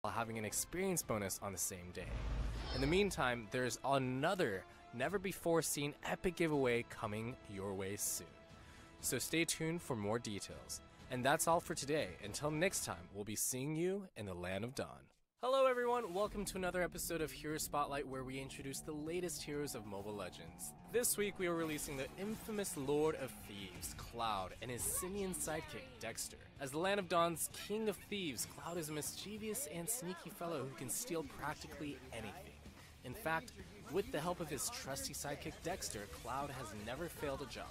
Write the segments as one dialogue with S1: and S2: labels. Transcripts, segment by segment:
S1: while having an experience bonus on the same day. In the meantime, there's another never-before-seen epic giveaway coming your way soon. So stay tuned for more details. And that's all for today. Until next time, we'll be seeing you in the Land of Dawn. Hello everyone, welcome to another episode of Hero Spotlight where we introduce the latest heroes of Mobile Legends. This week we are releasing the infamous Lord of Thieves, Cloud, and his simian sidekick, Dexter. As the Land of Dawn's King of Thieves, Cloud is a mischievous and sneaky fellow who can steal practically anything. In fact, with the help of his trusty sidekick Dexter, Cloud has never failed a job.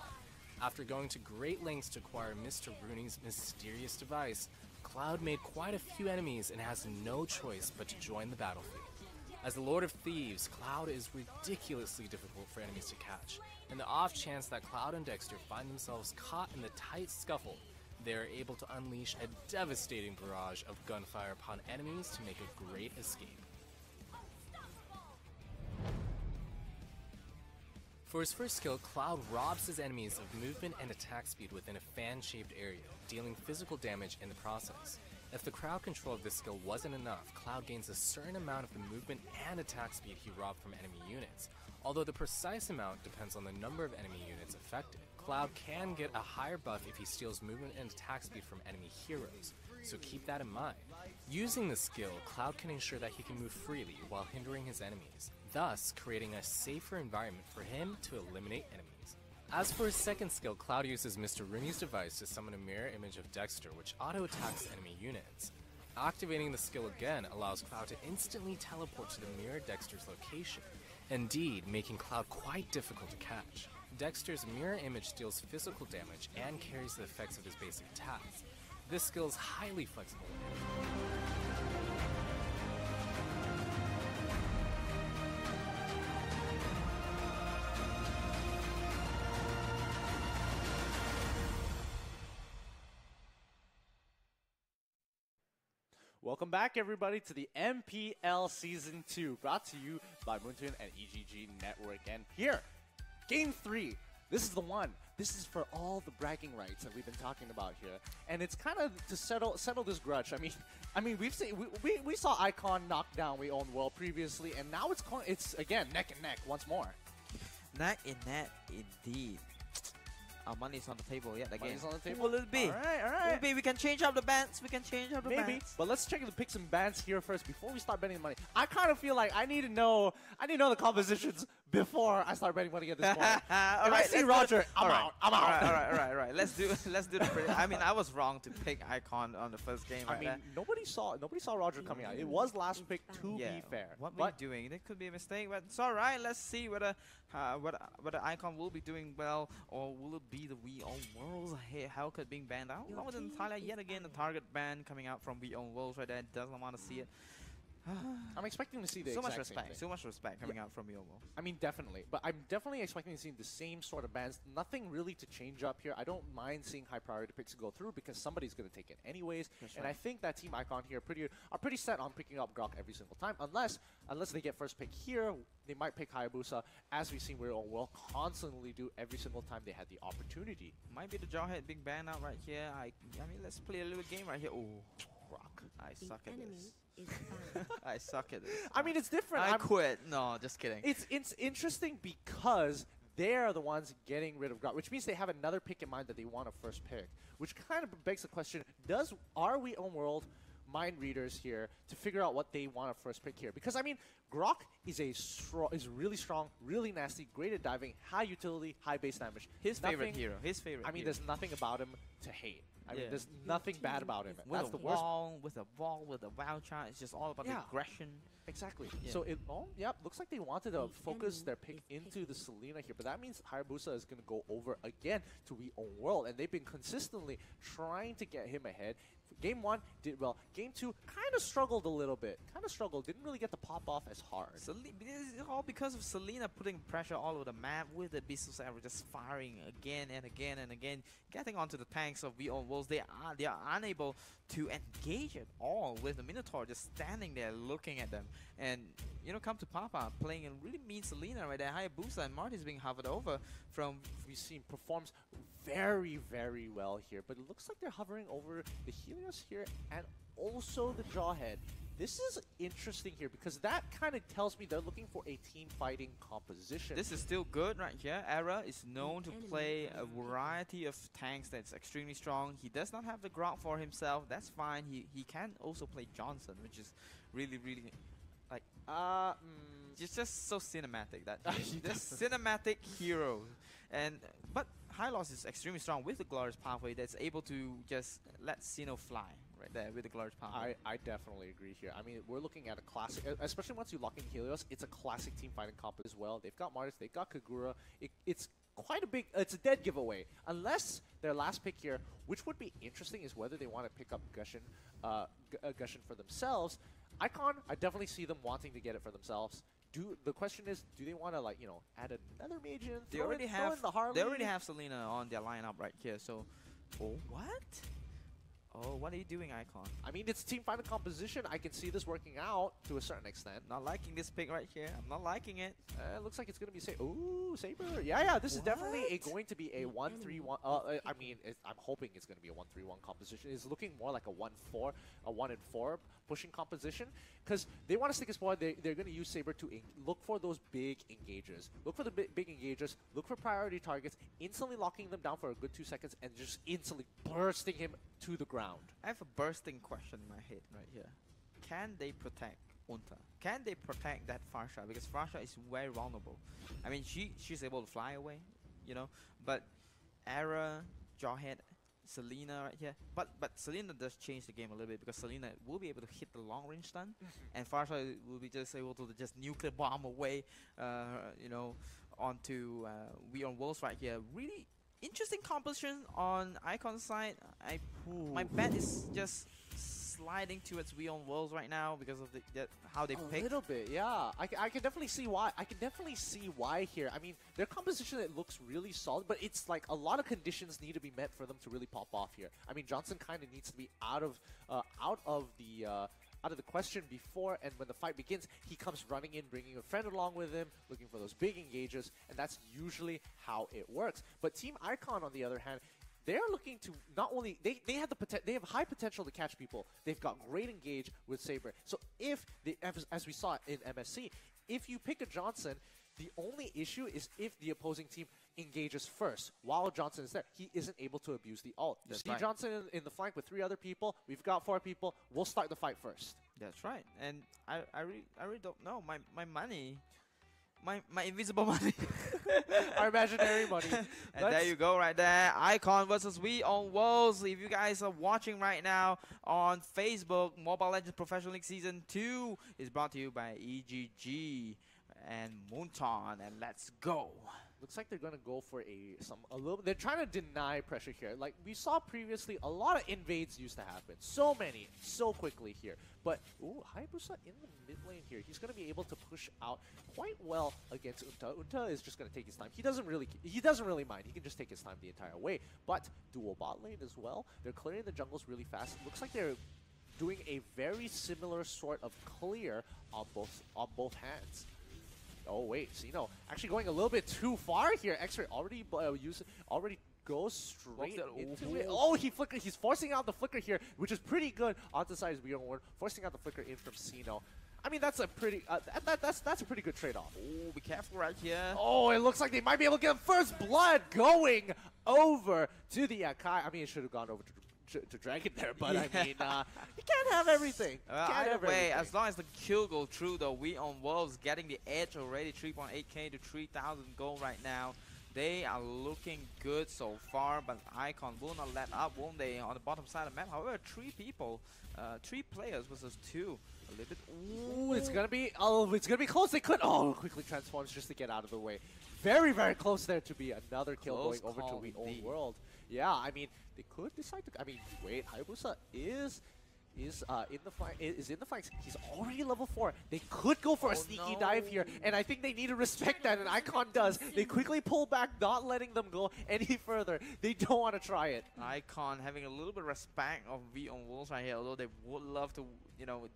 S1: After going to great lengths to acquire Mr. Rooney's mysterious device, Cloud made quite a few enemies and has no choice but to join the battlefield. As the Lord of Thieves, Cloud is ridiculously difficult for enemies to catch, and the off chance that Cloud and Dexter find themselves caught in the tight scuffle, they are able to unleash a devastating barrage of gunfire upon enemies to make a great escape. For his first skill, Cloud robs his enemies of movement and attack speed within a fan-shaped area, dealing physical damage in the process. If the crowd control of this skill wasn't enough, Cloud gains a certain amount of the movement and attack speed he robbed from enemy units, although the precise amount depends on the number of enemy units affected. Cloud can get a higher buff if he steals movement and attack speed from enemy heroes, so keep that in mind. Using this skill, Cloud can ensure that he can move freely while hindering his enemies, thus creating a safer environment for him to eliminate enemies. As for his second skill, Cloud uses Mr. Rooney's device to summon a mirror image of Dexter, which auto-attacks enemy units. Activating the skill again allows Cloud to instantly teleport to the mirror Dexter's location, indeed making Cloud quite difficult to catch. Dexter's mirror image deals physical damage and carries the effects of his basic attacks. This skill is highly flexible.
S2: Welcome back, everybody, to the MPL Season 2, brought to you by Moonton and EGG Network. And here, Game 3. This is the one. This is for all the bragging rights that we've been talking about here, and it's kind of to settle this grudge. I mean, we saw Icon knock down We Own World previously, and now it's again neck and neck once more.
S3: Neck and neck, indeed. Our money's on the table yet again.
S2: Money's on the table.
S3: What will it be?
S2: All right.
S3: Maybe we can change up the bands. Maybe.
S2: But let's check the picks and bans here first before we start betting money. I kind of feel like I need to know the compositions before I start betting money at this point. If I see Roger, I'm out. All
S3: right. Let's do the. I mean, I was wrong to pick Icon on the first game.
S2: I mean, nobody saw Roger coming out. It was last pick to be fair.
S3: What we're doing, it could be a mistake, but it's all right. Let's see whether Icon will be doing well or will it be the We Own Worlds. Hey, how could being banned out? Lower than Thailand yet again. The target ban coming out from We Own Worlds right there. Doesn't want to see it.
S2: I'm expecting to see the
S3: so much
S2: exact
S3: respect. So much respect coming out from We Own Worlds.
S2: I mean, definitely. But I'm definitely expecting to see the same sort of bans. Nothing really to change up here. I don't mind seeing high priority picks go through because somebody's going to take it anyways. That's right. I think that Team Icon here are pretty set on picking up Grok every single time. Unless they get first pick here, they might pick Hayabusa, as we've seen We Own World constantly do every single time they had the opportunity.
S3: Might be the Jawhead big ban out right here. I mean, let's play a little game right here. Oh,
S2: Grok.
S3: I suck at this. I suck at this.
S2: I mean, it's different.
S3: I quit. No, just kidding.
S2: It's interesting because they're the ones getting rid of Grok, which means they have another pick in mind that they want to first pick, which kind of begs the question, are We Own World mind readers here to figure out what they want to first pick here? Because, I mean, Grok is really strong, really nasty, great at diving, high utility, high base damage.
S3: His favorite hero. I
S2: mean, there's nothing about him to hate. I mean, there's nothing bad about him. That's the worst.
S3: With a wall, with a wild chart, it's just all about the aggression.
S2: Exactly. Yeah. So looks like they wanted to focus their pick into the Selena here, but that means Hayabusa is going to go over again to We Own World, and they've been consistently trying to get him ahead. Game 1 did well. Game 2 kind of struggled a little bit. Didn't really get the pop off as hard.
S3: This is all because of Selena putting pressure all over the map with the Bissus Arrow just firing again and again and again, getting onto the tanks of We Own Worlds. They are unable to engage at all with the Minotaur just standing there looking at them. And come to Papa playing a really mean Selena right there. Hayabusa and Marty's being hovered over from.
S2: We've seen performs very, very well here, but it looks like they're hovering over the Helios here and also the Jawhead. this is interesting here because that kind of tells me they're looking for a team fighting composition.
S3: This is still good right here. Era is known to play a variety of tanks that's extremely strong. He does not have the Grok for himself. That's fine. He can also play Johnson, which is really, really like it's just so cinematic that this cinematic hero. But Hylos is extremely strong with the Glorious Pathway that's able to just let Sino fly right there with the Glorious Pathway.
S2: I definitely agree here. I mean, we're looking at a classic, especially once you lock in Helios, it's a classic team fighting comp as well. They've got Martis, they've got Kagura. It's quite a big, it's a dead giveaway. Unless their last pick here, which would be interesting, is whether they want to pick up Gushin, Gushin for themselves. Icon, I definitely see them wanting to get it for themselves. The question is, do they want to, like, you know, add another mage in?
S3: They already have Selena on their lineup right here. So, oh, what? Oh, what are you doing, Icon?
S2: I mean, it's team fighting composition. I can see this working out to a certain extent.
S3: Not liking this pick right here. I'm not liking it.
S2: It looks like it's going to be ooh, Saber. Yeah, this is definitely going to be a 1-3-1. I mean, I'm hoping it's going to be a 1-3-1 composition. It's looking more like a 1-4, a 1-4 pushing composition. Because they want to stick his forward. They're going to use Saber to look for those big engagers. Look for the big engagers. Look for priority targets. Instantly locking them down for a good 2 seconds and just instantly bursting him to the ground.
S3: I have a bursting question in my head right here. Can they protect Unta? Can they protect that Farsha? Because Farsha is very vulnerable. I mean, she's able to fly away, you know. But Era, Jawhead, Selena right here. But Selena does change the game a little bit because Selena will be able to hit the long range stun, and Farsha will be just able to just nuclear bomb away, you know, onto We On Wolves right here. Really interesting composition on Icon's side. My bet is just sliding towards We On Worlds right now because of how they pick.
S2: A little bit, yeah. I can definitely see why. I can definitely see why here. I mean, their composition, it looks really solid, but it's like a lot of conditions need to be met for them to really pop off here. I mean, Johnson kind of needs to be out of the question before, and when the fight begins, he comes running in, bringing a friend along with him, looking for those big engages, and that's usually how it works. But Team Icon, on the other hand, they're looking to not only they have high potential to catch people. They've got great engage with Saber. So if they, as we saw in MSC, if you pick a Johnson, the only issue is if the opposing team engages first while Johnson is there. He isn't able to abuse the ult. You see Johnson in the flank with 3 other people. We've got 4 people. We'll start the fight first.
S3: That's right. And I really don't know. My money, my invisible money.
S2: Our imaginary money.
S3: And there you go right there. Icon versus We On Worlds. If you guys are watching right now on Facebook, Mobile Legends Professional League Season 2 is brought to you by EGG and Moonton, and let's go.
S2: Looks like they're gonna go for a little. They're trying to deny pressure here. Like we saw previously, a lot of invades used to happen. So many, so quickly here. But ooh, Hayabusa in the mid lane here. He's gonna be able to push out quite well against Unta. Unta is just gonna take his time. He doesn't really mind. He can just take his time the entire way. But dual bot lane as well. They're clearing the jungles really fast. Looks like they're doing a very similar sort of clear on both hands. Oh wait, Sino actually going a little bit too far here. X-Ray already goes straight into it. Oh, he's forcing out the flicker here, which is pretty good. On the side is Beyond Ward, forcing out the flicker in from Sino. I mean, that's a pretty that's a pretty good trade-off.
S3: Oh, be careful right here.
S2: Oh, it looks like they might be able to get first blood going over to the Akai. I mean, it should have gone over to Dragon there, but yeah. I mean, you can't have everything.
S3: Either way, as long as the kill go through, though, We On Wolves getting the edge already, 3.8k to 3,000 gold right now. They are looking good so far, but Icon will not let up, won't they? On the bottom side of the map, however, 3 people, 3 players versus 2. A little bit.
S2: Ooh, it's gonna be close. They could. Oh, quickly transforms just to get out of the way. Very, very close there to be another kill going over to We On World. Yeah, I mean, they could decide to. I mean, wait, Hayabusa is in the flank. He's already level 4. They could go for a sneaky dive here, and I think they need to respect that. And Icon does. They quickly pull back, not letting them go any further. They don't want to try it.
S3: Icon having a little bit of respect of We On Wolves right here, although they would love to, you know,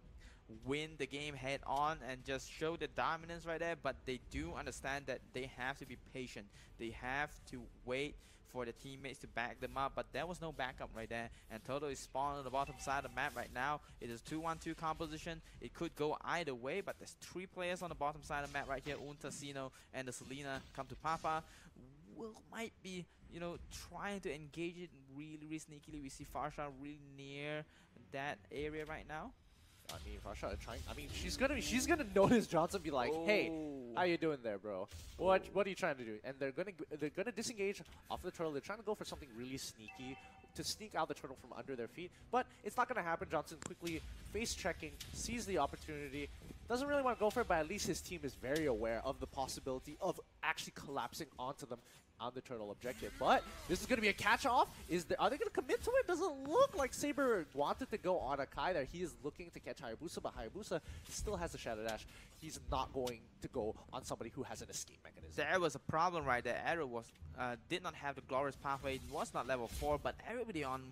S3: win the game head on and just show the dominance right there, but they do understand that they have to be patient. They have to wait for the teammates to back them up, but there was no backup right there, and Toto is spawned on the bottom side of the map right now. It is 2-1-2 composition. It could go either way, but there's 3 players on the bottom side of the map right here. Untasino and the Selena come to Papa. Might be, you know, trying to engage it really sneakily. We see Farsha really near that area right now.
S2: I mean, Farsha trying. I mean, she's gonna notice Johnson, be like, "Hey, how you doing there, bro? What are you trying to do?" And they're gonna disengage off the turtle. They're trying to go for something really sneaky to sneak out the turtle from under their feet, but it's not gonna happen. Johnson quickly face checking, sees the opportunity. Doesn't really want to go for it, but at least his team is very aware of the possibility of actually collapsing onto them on the turtle objective. But this is going to be a catch-off. Are they going to commit to it? Doesn't look like Saber wanted to go on Akai there. He is looking to catch Hayabusa, but Hayabusa still has a Shadow Dash. He's not going to go on somebody who has an escape mechanism.
S3: There was a problem right there. Arrow was did not have the glorious pathway, was not level 4, but everybody on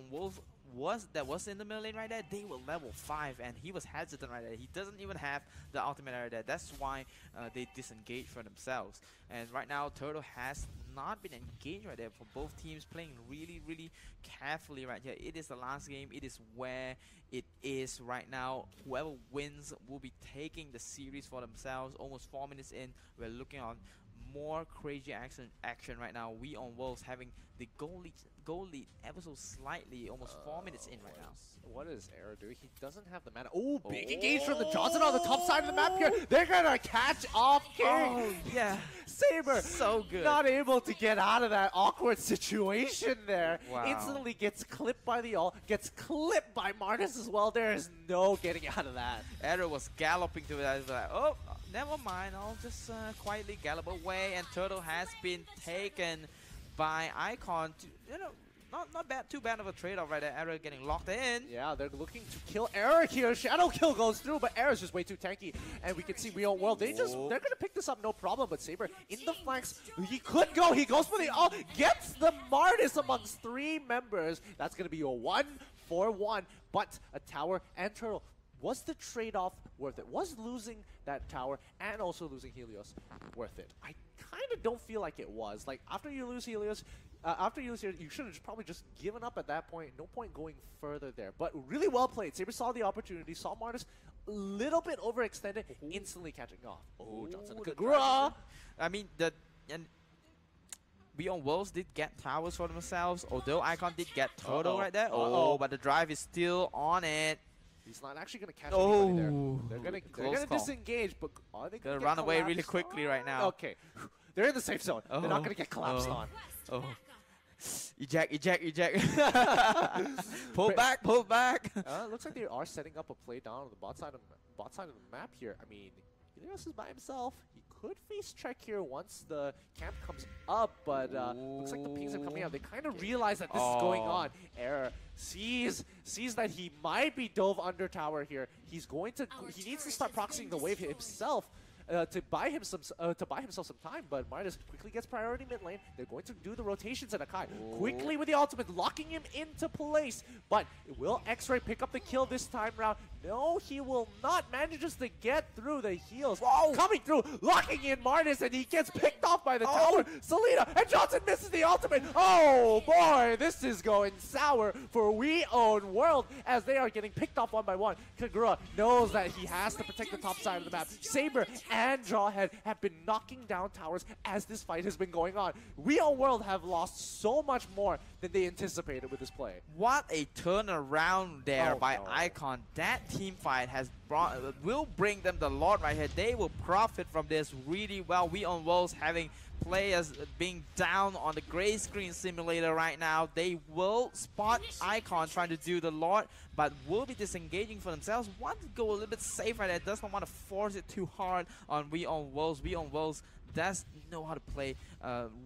S3: Wolf was in the middle lane right there. They were level 5, and he was hesitant right there. He doesn't even have the ultimate right there. That's why they disengaged for themselves. And right now, Turtle has not been engaged right there for both teams, playing really carefully right here. It is the last game. It is where it is right now. Whoever wins will be taking the series for themselves. Almost 4 minutes in, we're looking on more crazy action right now. We on Wolves having the goal lead ever so slightly, almost 4 minutes in right now.
S2: What is Arrow doing? He doesn't have the mana. Oh, big engage from the Johnson on the top side of the map here. They're gonna catch off King.
S3: Oh, yeah.
S2: Saber,
S3: so good.
S2: Not able to get out of that awkward situation there.
S3: Wow.
S2: Instantly gets clipped by the ult, gets clipped by Martis as well. There is no getting out of that.
S3: Arrow was galloping to it. I was like, oh, never mind. I'll just quietly gallop away. And Turtle has been taken by Icon. You know, not bad, too bad of a trade-off right there. Arrow getting locked in.
S2: Yeah, they're looking to kill Eric here. Shadow kill goes through, but Eric's just way too tanky. And we can see Real World. They're gonna pick this up, no problem. But Saber in the flanks, he could go. He goes for the ult, gets the Martis amongst 3 members. That's gonna be a 1-for-1. But a tower and turtle. Was the trade-off worth it? Was losing that tower and also losing Helios worth it? I kind of don't feel like it was. Like, after you lose Helios, you should have probably just given up at that point. No point going further there. But really well played. Saber saw the opportunity, saw Martis a little bit overextended, instantly catching off. Oh, Johnson Kagura!
S3: I mean, we on Wolves did get towers for themselves, although Icon did get Toto right there. But the drive is still on it.
S2: He's not actually going to catch anybody there. They're gonna disengage, but are they going to
S3: run away really quickly right now?
S2: Okay. They're in the safe zone. They're not going to get collapsed on.
S3: Eject. Pull back.
S2: Looks like they are setting up a play down on the bot side of the map here. I mean, Helios is by himself. He could face check here once the camp comes up, but looks like the pings are coming out. They kind of realize that this is going on. Error sees that he might be dove under tower here. He needs to start proxying the wave himself. To buy himself some time, but Martis quickly gets priority mid lane. They're going to do the rotations at Akai quickly with the ultimate, locking him into place. But will X-Ray pick up the kill this time round? No, he will not. Manages to get through the heals. Coming through, locking in Martis, and he gets picked off by the tower. Selena, and Johnson misses the ultimate. Oh boy, this is going sour for We Own World as they are getting picked off one by one. Kagura knows that he has to protect the top side of the map. Saber and Jawhead have been knocking down towers as this fight has been going on. We Own World have lost so much more than they anticipated with this play.
S3: What a turnaround there by Icon. That team fight will bring them the lot right here. They will profit from this really well. We on Wolves having players being down on the gray screen simulator right now. They will spot Icon trying to do the lot, but will be disengaging for themselves. Want to go a little bit safe right there. Does not want to force it too hard on We on Wolves. We on Wolves does know how to play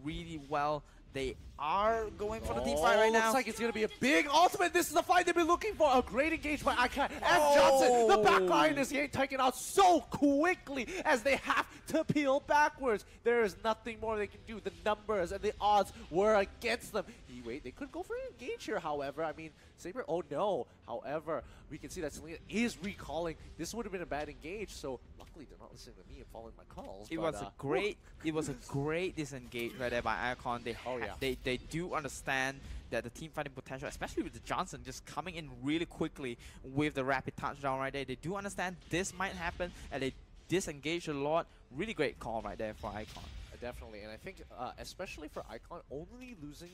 S3: really well. They are going for the team fight right now.
S2: Looks like it's going to be a big ultimate. This is the fight they've been looking for. A great engage by Icon and Johnson. The back line is getting taken out so quickly as they have to peel backwards. There is nothing more they can do. The numbers and the odds were against them. They could go for an engage here, however. I mean, Saber, oh no. However, we can see that Selena is recalling. This would have been a bad engage, so luckily they're not listening to me and following my calls.
S3: It was a great disengage right there by Icon. They
S2: yeah.
S3: They do understand that the team fighting potential, especially with the Johnson just coming in really quickly with the rapid touchdown right there. They do understand this might happen, and they disengage a lot. Really great call right there for Icon.
S2: Definitely, and I think especially for Icon, only losing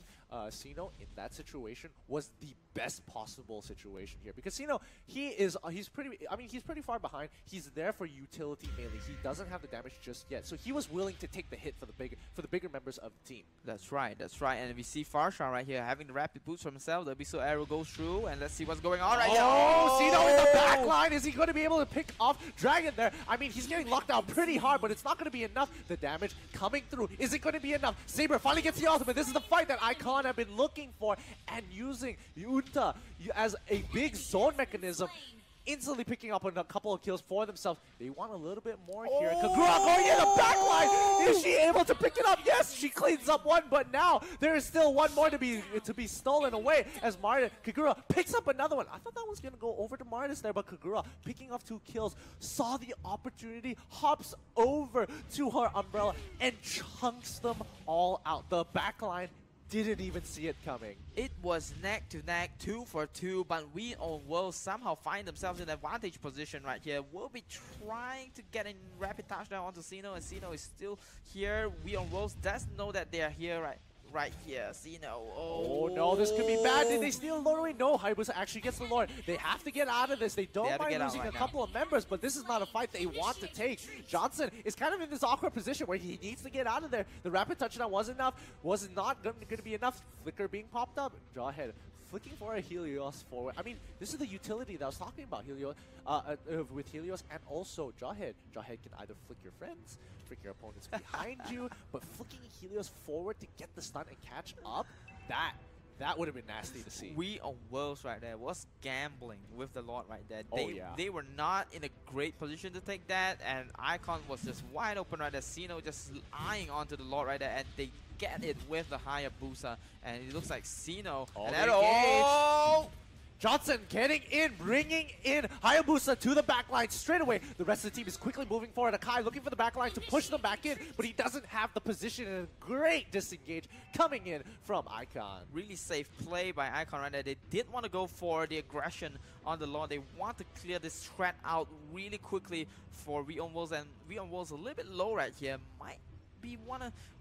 S2: Sino in that situation was the best possible situation here, because Sino, he's pretty far behind. He's there for utility mainly. He doesn't have the damage just yet, so he was willing to take the hit for the bigger members of the team.
S3: That's right, and we see Farshawn right here having the rapid boost for himself. The Abyssal Arrow goes through, and let's see what's going on right here.
S2: Oh, Sino in the back line. Is he going to be able to pick off Dragon there? I mean, he's getting locked out pretty hard, but it's not going to be enough. The damage coming through. Is it going to be enough? Saber finally gets the ultimate. This is the fight that Icon have been looking for, and using Unta as a big zone mechanism, instantly picking up on a couple of kills for themselves. They want a little bit more here. Kagura going in the back line. Is she able to pick it up? Yes, she cleans up one, but now there is still one more to be stolen away as Kagura picks up another one. I thought that was going to go over to Martis there, but Kagura picking up 2 kills, saw the opportunity, hops over to her umbrella, and chunks them all out. The back line didn't even see it coming.
S3: It was neck to neck, 2 for 2, but We Own World somehow find themselves in advantage position right here. We'll be trying to get a rapid touchdown onto Sino, and Sino is still here. We Own World does know that they are here right here. Sino.
S2: Oh no, this could be bad. Did they steal the Lord away? No, Hayabusa actually gets the Lord. They have to get out of this. They don't mind losing a couple of members, but this is not a fight they want to take. Johnson is kind of in this awkward position where he needs to get out of there. The rapid touchdown was not going to be enough. Flicker being popped up. Jawhead flicking for a Helios forward. I mean, this is the utility that I was talking about, Helios, with Helios and also Jawhead. Jawhead can either flick your friends, flick your opponents behind you, but flicking Helios forward to get the stun and catch up, that would have been nasty to see.
S3: We Own Worlds right there was gambling with the Lord right there.
S2: Yeah.
S3: They were not in a great position to take that, and Icon was just wide open right there. Sino just eyeing onto the Lord right there, and they get it with the Hayabusa, and it looks like Sino.
S2: Johnson getting in, bringing in Hayabusa to the backline straight away. The rest of the team is quickly moving forward. Akai looking for the backline to push them back in, but he doesn't have the position, and a great disengage coming in from Icon.
S3: Really safe play by Icon right there. They did want to go for the aggression on the Lord. They want to clear this threat out really quickly for We Own Worlds, and We Own Worlds a little bit low right here. Might be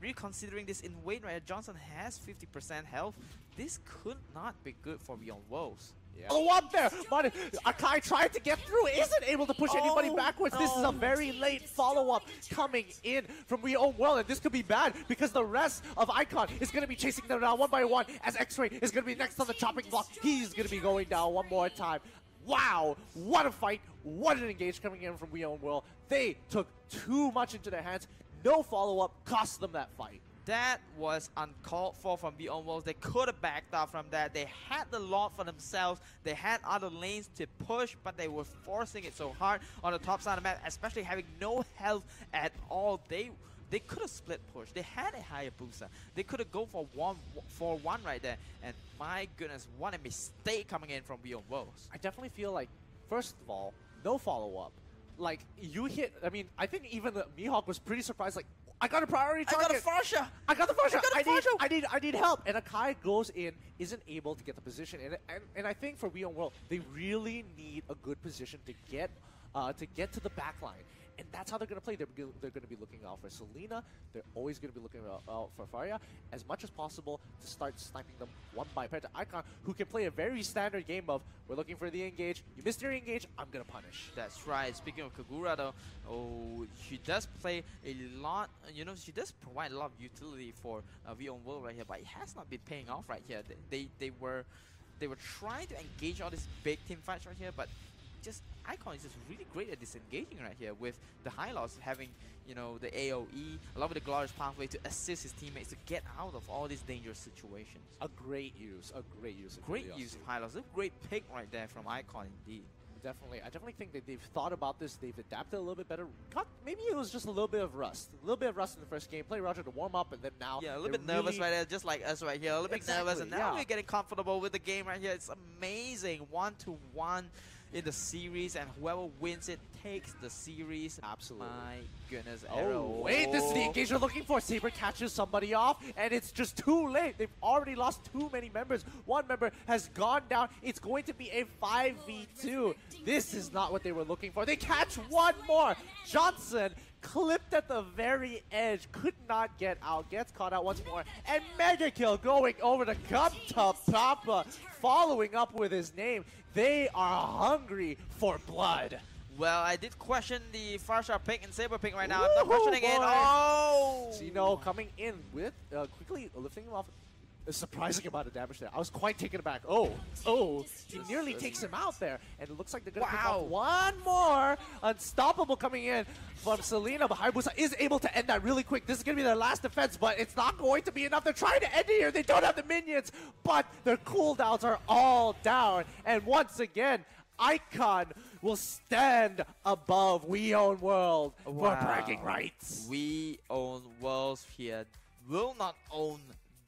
S3: reconsidering this in Wayne right here. Johnson has 50% health. This could not be good for We Own Worlds.
S2: Yeah. Oh, up there! But Akai tried to get through, isn't able to push anybody backwards.
S3: No.
S2: This is a very late follow-up coming in from We Own Well, and this could be bad because the rest of Icon is going to be chasing them down one by one, as X-Ray is going to be next on the chopping block. He's going to be going down one more time. Wow, what a fight, what an engage coming in from We Own Well. They took too much into their hands. No follow-up cost them that fight.
S3: That was uncalled for from We Own Worlds. They could have backed off from that. They had the Lord for themselves. They had other lanes to push, but they were forcing it so hard on the top side of the map, especially having no health at all. They could have split push. They had a Hayabusa. They could have gone for one right there. And my goodness, what a mistake coming in from We Own Worlds.
S2: I definitely feel like, first of all, no follow-up. Like, you hit, I mean, I think even the Mihawk was pretty surprised, like, I got a priority target.
S3: I got a Farsha.
S2: I got the Farsha. I need help. And Akai goes in, isn't able to get the position. And I think for We Own World, they really need a good position to get to the back line. And that's how they're going to play. They're going to be looking out for Selena. They're always going to be looking out for Faria as much as possible to start sniping them one by compared to Icon, who can play a very standard game of, we're looking for the engage. You missed your engage, I'm going to punish.
S3: That's right. Speaking of Kagura, though, she does play a lot. You know, she does provide a lot of utility for We Own World right here, but it has not been paying off right here. They were trying to engage all these big team fights right here, but just Icon is just really great at disengaging right here with the high loss, having, you know, the AoE along with the glorious pathway to assist his teammates to get out of all these dangerous situations.
S2: A great use of
S3: high loss. A great pick right there from Icon indeed.
S2: Definitely. I definitely think that they've thought about this. They've adapted a little bit better. Maybe it was just a little bit of rust. A little bit of rust in the first game. Play Roger to warm up, and then now...
S3: Yeah, a little bit nervous right there, just like us right here. A little bit nervous, and now we're getting comfortable with the game right here. It's amazing. 1-1 in the series, and whoever wins it takes the series.
S2: Absolutely.
S3: My goodness,
S2: Oh,
S3: Arrow.
S2: wait, this is the engage we're looking for. Saber catches somebody off, and it's just too late. They've already lost too many members. One member has gone down. It's going to be a 5v2. This is not what they were looking for. They catch one more. Johnson clipped at the very edge, could not get out, gets caught out once more, and Mega Kill going over to Gumta Papa, following up with his name. They are hungry for blood.
S3: Well, I did question the Farsha pick and Saber pick right now. I'm not questioning it.
S2: Boy.
S3: Oh!
S2: Zeno coming in with quickly lifting him off. A surprising amount of damage there. I was quite taken aback. He nearly takes him out there. And it looks like they're going to pick off one more. Unstoppable coming in from Selena, but Hayabusa is able to end that really quick. This is going to be their last defense, but it's not going to be enough. They're trying to end it here. They don't have the minions, but their cooldowns are all down. And once again, Icon will stand above We Own World for bragging rights.
S3: We Own Worlds here will not own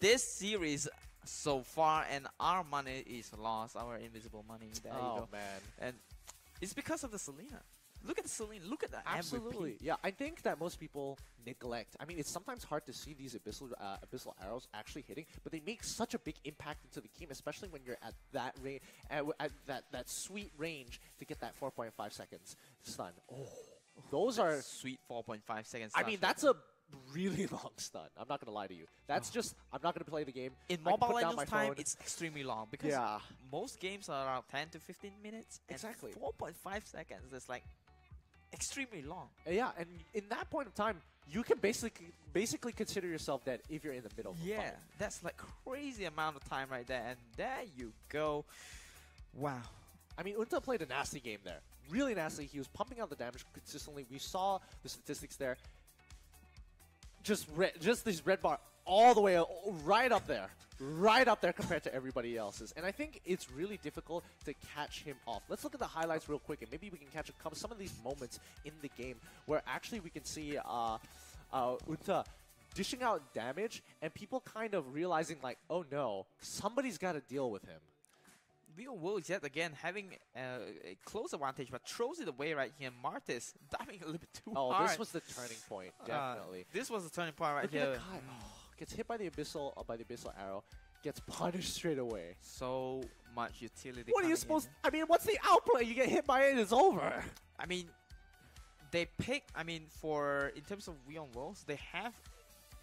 S3: this series so far, and our money is lost, our invisible money. There you go.
S2: Man.
S3: And it's because of the Selena. Look at the Selena. Look at the
S2: Absolutely.
S3: MVP.
S2: Yeah, I think that most people neglect. I mean, it's sometimes hard to see these abyssal arrows actually hitting, but they make such a big impact into the game, especially when you're at that range, at that sweet range to get that 4.5 seconds stun. Oh, those are
S3: Sweet 4.5 seconds.
S2: I mean, that's a really long stun. I'm not gonna lie to you. That's just, I'm not gonna play the game.
S3: in
S2: I can
S3: Mobile
S2: put down
S3: Legends
S2: my
S3: time,
S2: phone.
S3: it's extremely long because
S2: Yeah.
S3: most games are around 10 to 15 minutes. And
S2: Exactly.
S3: 4.5 seconds is like extremely long.
S2: Yeah, and in that point of time, you can basically consider yourself dead if you're in the middle of a
S3: Yeah,
S2: fight.
S3: that's like crazy amount of time right there. And there you go. Wow.
S2: I mean, Unta played a nasty game there. Really nasty. He was pumping out the damage consistently. We saw the statistics there. Just this red bar all the way right up there. Right up there compared to everybody else's. And I think it's really difficult to catch him off. Let's look at the highlights real quick, and maybe we can catch some of these moments in the game where actually we can see Unta dishing out damage and people kind of realizing like, oh no, somebody's got to deal with him.
S3: Real Wolves yet again having a close advantage, but throws it away right here. Martis diving a little bit too hard.
S2: Oh, this was the turning point, definitely.
S3: This was the turning point right
S2: Look
S3: here.
S2: at the guy. Gets hit by the abyssal arrow, gets punished straight away.
S3: So much utility.
S2: What are you
S3: coming
S2: supposed?
S3: in.
S2: I mean, what's the outplay? You get hit by it, it's over.
S3: I mean, they pick. I mean, for in terms of We Own Worlds, they have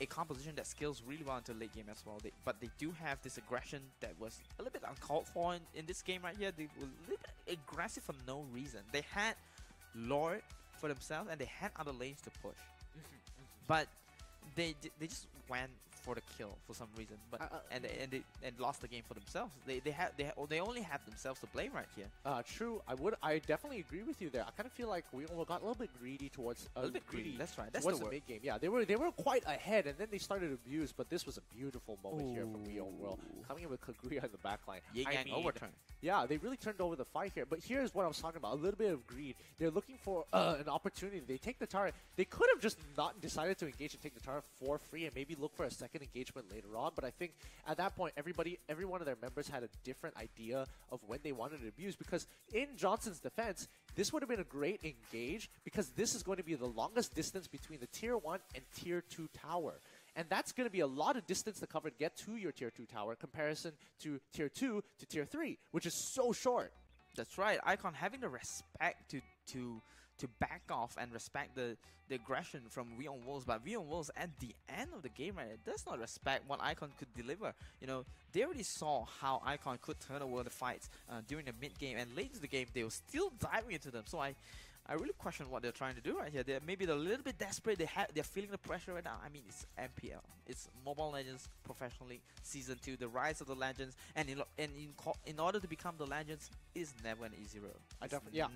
S3: a composition that scales really well into late game as well. But they do have this aggression that was a little bit uncalled for in this game right here. They were a little bit aggressive for no reason. They had Lord for themselves and they had other lanes to push, but they just went for the kill for some reason. But they lost the game for themselves. They only have themselves to blame right here.
S2: True. I definitely agree with you there. I kind of feel like we got a little bit greedy towards
S3: A little bit greedy. That's right. That's
S2: towards
S3: the
S2: the
S3: word.
S2: mid game. Yeah, they were quite ahead, and then they started to abuse. But this was a beautiful moment here from We Own World, coming in with Kaguya in the backline.
S3: Yin Yang overturn.
S2: Yeah, they really turned over the fight here. But here's what I was talking about. A little bit of greed. They're looking for an opportunity. They take the turret. They could have just not decided to engage and take the turret for free and maybe look for a second engagement later on. But I think at that point, every one of their members had a different idea of when they wanted to abuse. Because in Johnson's defense, this would have been a great engage because this is going to be the longest distance between the Tier 1 and Tier 2 tower. And that's going to be a lot of distance to cover to get to your Tier 2 tower in comparison to Tier 2 to Tier 3, which is so short.
S3: That's right. Icon having the respect to back off and respect the aggression from We Own Worlds, but We Own Worlds at the end of the game right does not respect what Icon could deliver. You know, they already saw how Icon could turn over the fights during the mid game, and late in the game they were still diving into them. So I really question what they're trying to do right here. Maybe they're a little bit desperate. They're feeling the pressure right now. I mean, it's MPL. It's Mobile Legends Professional League Season 2, the rise of the legends. And in order to become the legends, is never an easy road.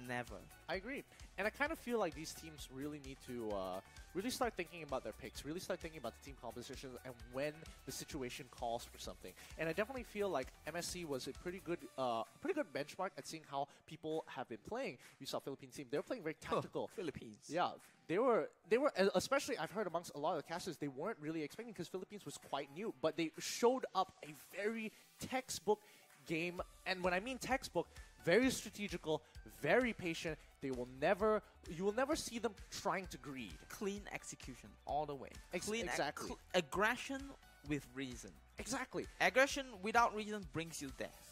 S3: Never.
S2: I agree. And I kind of feel like these teams really need to really start thinking about their picks, really start thinking about the team composition and when the situation calls for something. And I definitely feel like MSC was a pretty good benchmark at seeing how people have been playing. You saw Philippine team; they were playing very tactical.
S3: Philippines.
S2: Yeah, they were especially I've heard amongst a lot of the casters they weren't really expecting because Philippines was quite new, but they showed up a very textbook game. And when I mean textbook, very strategical, very patient, you will never see them trying to greed.
S3: Clean execution all the way.
S2: Exactly.
S3: Aggression with reason.
S2: Exactly.
S3: Aggression without reason brings you death.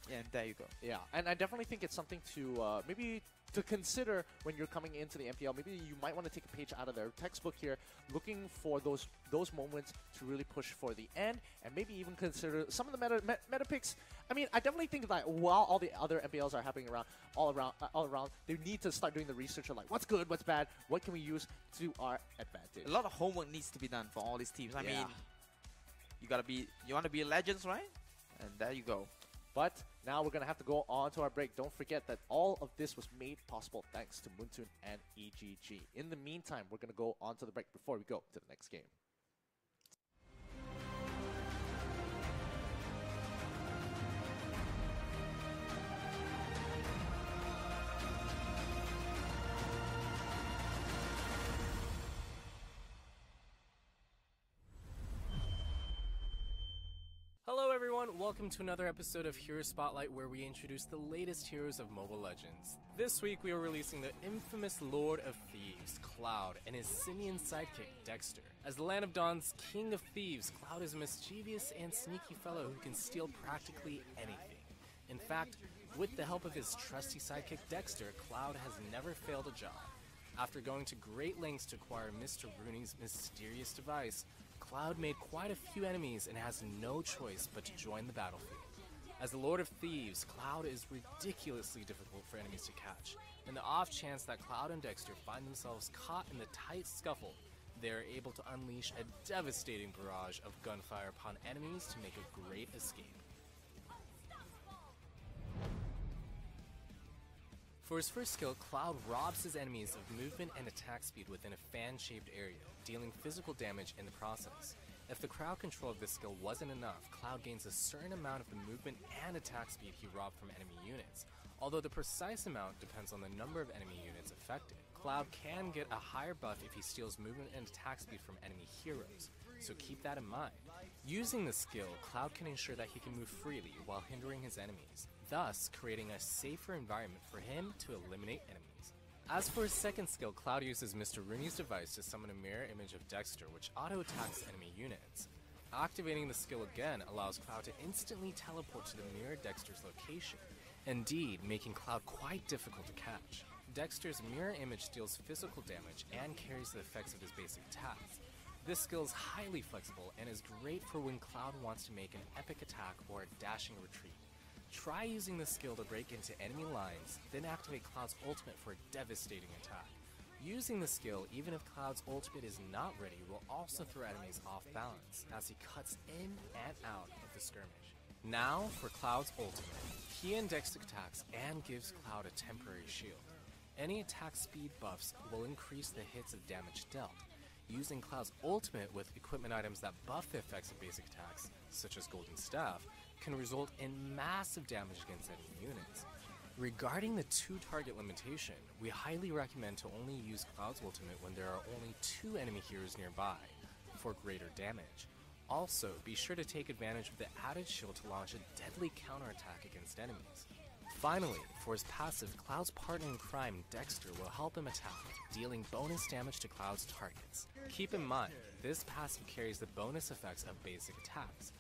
S3: Yeah, and there you go.
S2: Yeah, and I definitely think it's something to maybe to consider when you're coming into the MPL. Maybe you might want to take a page out of their textbook here, looking for those moments to really push for the end, and maybe even consider some of the meta picks. I mean, I definitely think that while all the other MPLs are happening all around, they need to start doing the research of like what's good, what's bad, what can we use to our advantage.
S3: A lot of homework needs to be done for all these teams. I mean, you want to be legends, right? And there you go.
S2: But now we're going to have to go on to our break. Don't forget that all of this was made possible thanks to Muntun and EGG. In the meantime, we're going to go on to the break before we go to the next game.
S1: Hello everyone, welcome to another episode of Hero Spotlight where we introduce the latest heroes of Mobile Legends. This week we are releasing the infamous Lord of Thieves, Cloud, and his simian sidekick, Dexter. As the Land of Dawn's King of Thieves, Cloud is a mischievous and sneaky fellow who can steal practically anything. In fact, with the help of his trusty sidekick Dexter, Cloud has never failed a job. After going to great lengths to acquire Mr. Rooney's mysterious device, Cloud made quite a few enemies and has no choice but to join the battlefield. As the Lord of Thieves, Cloud is ridiculously difficult for enemies to catch. In the off chance that Cloud and Dexter find themselves caught in the tight scuffle, they are able to unleash a devastating barrage of gunfire upon enemies to make a great escape. For his first skill, Cloud robs his enemies of movement and attack speed within a fan-shaped area, dealing physical damage in the process. If the crowd control of this skill wasn't enough, Cloud gains a certain amount of the movement and attack speed he robbed from enemy units, although the precise amount depends on the number of enemy units affected. Cloud can get a higher buff if he steals movement and attack speed from enemy heroes, so keep that in mind. Using the skill, Cloud can ensure that he can move freely while hindering his enemies, thus creating a safer environment for him to eliminate enemies. As for his second skill, Cloud uses Mr. Rooney's device to summon a mirror image of Dexter, which auto-attacks enemy units. Activating the skill again allows Cloud to instantly teleport to the mirror Dexter's location, indeed making Cloud quite difficult to catch. Dexter's mirror image deals physical damage and carries the effects of his basic attacks. This skill is highly flexible and is great for when Cloud wants to make an epic attack or a dashing retreat. Try using this skill to break into enemy lines, then activate Cloud's ultimate for a devastating attack. Using the skill, even if Cloud's ultimate is not ready, will also throw enemies off balance, as he cuts in and out of the skirmish. Now for Cloud's ultimate. He index attacks and gives Cloud a temporary shield. Any attack speed buffs will increase the hits of damage dealt. Using Cloud's ultimate with equipment items that buff the effects of basic attacks, such as Golden Staff, can result in massive damage against enemy units. Regarding the 2-target limitation, we highly recommend to only use Cloud's ultimate when there are only 2 enemy heroes nearby, for greater damage. Also, be sure to take advantage of the added shield to launch a deadly counterattack against enemies. Finally, for his passive, Cloud's partner in crime, Dexter, will help him attack, dealing bonus damage to Cloud's targets. Keep in mind, this passive carries the bonus effects of basic attacks,